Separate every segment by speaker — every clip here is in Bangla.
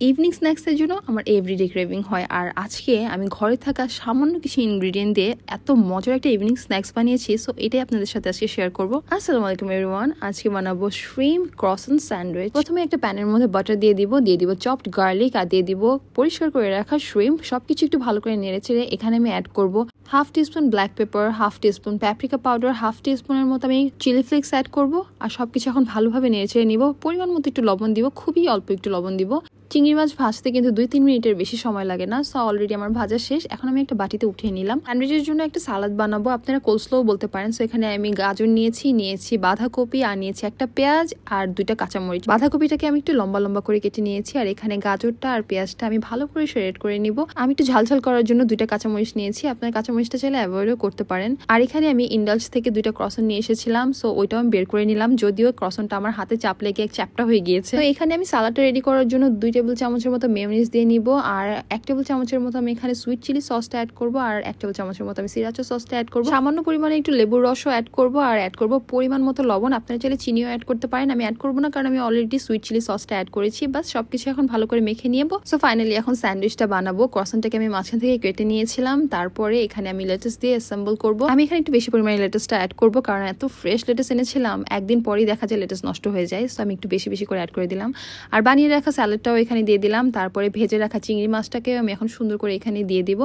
Speaker 1: ইভিনিং স্ন্যাক্সের জন্য আমার এভরিডে ক্রেভিং হয়। আর আজকে আমি ঘরে থাকা সামান্য কিছু ইনগ্রিডিয়েন্ট দিয়ে এত মজার একটা ইভিনিং স্ন্যাক্স বানিয়েছি, সো এটাই আপনাদের সাথে আজকে শেয়ার করবো। আসসালামু আলাইকুম এভরিওয়ান, আজকে বানাবো শ্রিম্প ক্রসেন্ট স্যান্ডউইচ। প্রথমে একটা প্যানের মধ্যে বাটার দিয়ে দিব চপড গার্লিক, আর দিয়ে দিব পরিষ্কার করে রাখা শ্রিম্প। সবকিছু একটু ভালো করে নেড়ে চেড়ে এখানে আমি অ্যাড করবো half teaspoon black pepper, half teaspoon paprika powder, half টিস্পুনের মতো আমি চিলি ফ্লেক্স অ্যাড করবো। আর সবকিছু এখন ভালোভাবে নেড়ে চেড়ে নিব। পরিমাণ মতো একটু লবণ দিব, খুবই অল্প একটু লবণ দিব। চিংড়ি মাছ ভাজতে কিন্তু 2-3 মিনিটের বেশি সময় লাগে না। সো অলরেডি আমার ভাজা শেষ, এখন আমি একটা বাটিতে উঠিয়ে নিলাম। স্যান্ডউইচের জন্য একটা সালাদ বানাবো, আপনারা কোলস্লোও বলতে পারেন। সো এখানে আমি গাজর নিয়েছি বাঁধাকপি, আর নিয়েছি একটা পেঁয়াজ আর 2টা কাঁচামরিচ। বাঁধাকপিটাকে আমি একটু লম্বা লম্বা করে কেটে নিয়েছি, আর এখানে গাজরটা আর পেঁয়াজটা আমি ভালো করে শ্রেড করে নিব। আমি একটু ঝালঝাল করার জন্য 2টা কাঁচামরিচ নিয়েছি, আপনার কাঁচামরিচটা চাইলে অ্যাভয়েডও করতে পারেন। আর এখানে আমি ইন্ডালজ থেকে 2টা ক্রসন নিয়ে এসেছিলাম, সো ওইটাও আমি বের করে নিলাম, যদিও ক্রসনটা আমার হাতে চাপ লেগে এক চ্যাপটা হয়ে গিয়েছে। তো এখানে আমি সালাডটা রেডি করার জন্য 2 টেবিল চামচের মতো মেয়োনিজ দিয়ে নিব, আর 1 টেবিল চামচের মতো আমি এখানে সুইট চিলি সসটা অ্যাড করবো, আর 1 টেবিল চামচের মতো আমি সিরাচো সসটা অ্যাড করবো। সামান্য পরিমাণে একটু লেবুর রসও অ্যাড করবো, আর অ্যাড করবো পরিমাণ মতো লবণ। আপনারা চাইলে চিনিও অ্যাড করতে পারেন, আমি অ্যাড করবো না কারণ আমি অলরেডি সুইট চিলি সসটা অ্যাড করেছি। বাস সবকিছু এখন ভালো করে মেখে নিব। সো ফাইনালি এখন স্যান্ডউইচটা বানাবো। ক্রসনটাকে আমি মাঝখান থেকে কেটে নিয়েছিলাম, তারপরে এখানে আমি লেটাস দিয়ে অ্যাসেম্বল করবো। আমি এখানে একটু বেশি পরিমাণে লেটাসটা অ্যাড করবো, কারণ এত ফ্রেশ লেটাস এনেছিলাম, একদিন পরেই দেখা যায় লেটাস নষ্ট হয়ে যায়। সো আমি একটু বেশি বেশি করে অ্যাড করে দিলাম। আর বানিয়ে রাখা স্যালাডটাও এখানে দিয়ে দিলাম, তারপরে ভেজে রাখা চিংড়ি মাছটাকে আমি এখন সুন্দর করে এখানে দিয়ে দিব।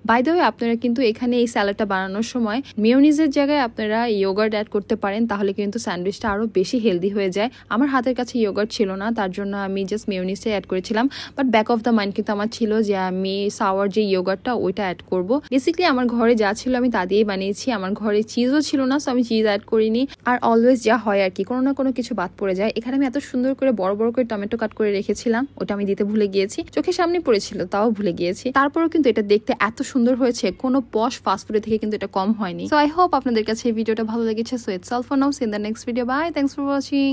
Speaker 1: বাই দ্য ওয়ে, আপনারা কিন্তু এখানে এই স্যালাডটা বানানোর সময় মেয়োনিজের জায়গায় আপনারা ইয়োগার্ট অ্যাড করতে পারেন, তাহলে কিন্তু স্যান্ডউইচটা আরো বেশি হেলদি হয়ে যায়। আমার হাতের কাছে ইয়োগার্ট ছিল না, তার জন্য আমি জাস্ট মেয়োনিজটাই অ্যাড করেছিলাম। But back of the mind কিন্তু আমার ছিল যে আমি সাওয়ার যে ইয়োগার্টটা ওইটা অ্যাড করব। বেসিক্যালি আমার ঘরে যা ছিল আমি তা দিয়েই বানিয়েছি। আমার ঘরে চিজও ছিল না, সো আমি চিজ অ্যাড করিনি। আর অলওয়েজ যা হয় আর কি, কোনো না কোনো কিছু বাদ পড়ে যায়। এখানে আমি এত সুন্দর করে বড় বড় করে টমেটো কাট করে রেখেছিলাম, ওটা আমি দিতে ভুলে গিয়েছি। চোখের সামনে পড়েছিল, তাও ভুলে গিয়েছি। তারপরেও কিন্তু এটা দেখতে এত সুন্দর হয়েছে, কোনো পশ ফাস্টফুডের থেকে কিন্তু এটা কম হয়নি। সো আই হোপ আপনাদের কাছে এই ভিডিওটা ভালো লেগেছে। So it's all for now, see in the next video. Bye, thanks for watching.